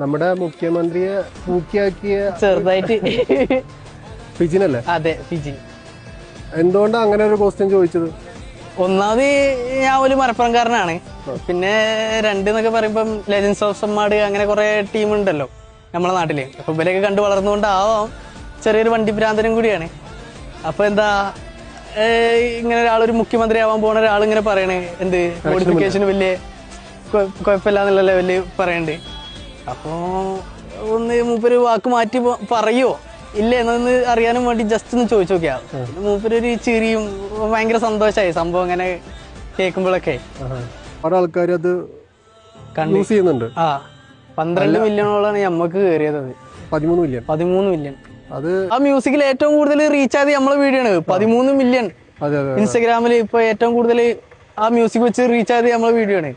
നമ്മുടെ മുഖ്യമന്ത്രിയെ പൂക്കിയാക്കിയ ചെറുതായിട്ട് ഫിജിനല്ലേ? അതെ, ഫിജിൻ. എന്തുകൊണ്ടാണ് അങ്ങനെ ഒരു ക്വസ്റ്റ്യൻ ചോദിച്ചത്? ഒന്നാമത് ഞാൻ ഒരു മലപ്പുറംകാരനാണ്. പിന്നെ രണ്ടെന്നൊക്കെ പറയുമ്പം ലെജൻസ് ഓഫ് സമ്മാട് അങ്ങനെ കുറെ ടീം ഉണ്ടല്ലോ നമ്മളെ നാട്ടില്. അപ്പൊ ഇവരൊക്കെ കണ്ടു വളർന്നുകൊണ്ടാവാം ചെറിയൊരു വണ്ടി ഭ്രാന്തനും കൂടിയാണ്. അപ്പൊ എന്താ ഇങ്ങനെ ഒരാളൊരു മുഖ്യമന്ത്രി ആവാൻ പോണ ഒരാൾ ഇങ്ങനെ പറയണേ എന്ത് മോഡിഫിക്കേഷന് വലിയ കുഴപ്പമില്ല എന്നുള്ള ലെവലില് പറയണ്ട്. അപ്പോ ഒന്ന് മൂപ്പര് വാക്ക് മാറ്റി പറയോ ഇല്ല എന്നൊന്ന് അറിയാനും വേണ്ടി ജസ്റ്റ് ഒന്ന് ചോദിച്ചു നോക്കിയാ. മൂപ്പര് ഒരു ചിരിയും ഭയങ്കര സന്തോഷമായി സംഭവം ഇങ്ങനെ കേൾക്കുമ്പോഴൊക്കെ. ആൾക്കാർ അത് യൂസ് ചെയ്യുന്നുണ്ട്. 12 മില്യണോളാണ് ഞമ്മക്ക് കയറിയത്. 13 മില്യൺ. അത് ആ മ്യൂസിക്കിൽ ഏറ്റവും കൂടുതൽ റീച്ച് ആയത് നമ്മളെ വീഡിയോ ആണ്. 13 മില്യൺ ഇൻസ്റ്റഗ്രാമിൽ ഇപ്പൊ ഏറ്റവും കൂടുതൽ ആ മ്യൂസിക് വെച്ച് റീച്ച് ആയത് നമ്മളെ വീഡിയോ ആണ്.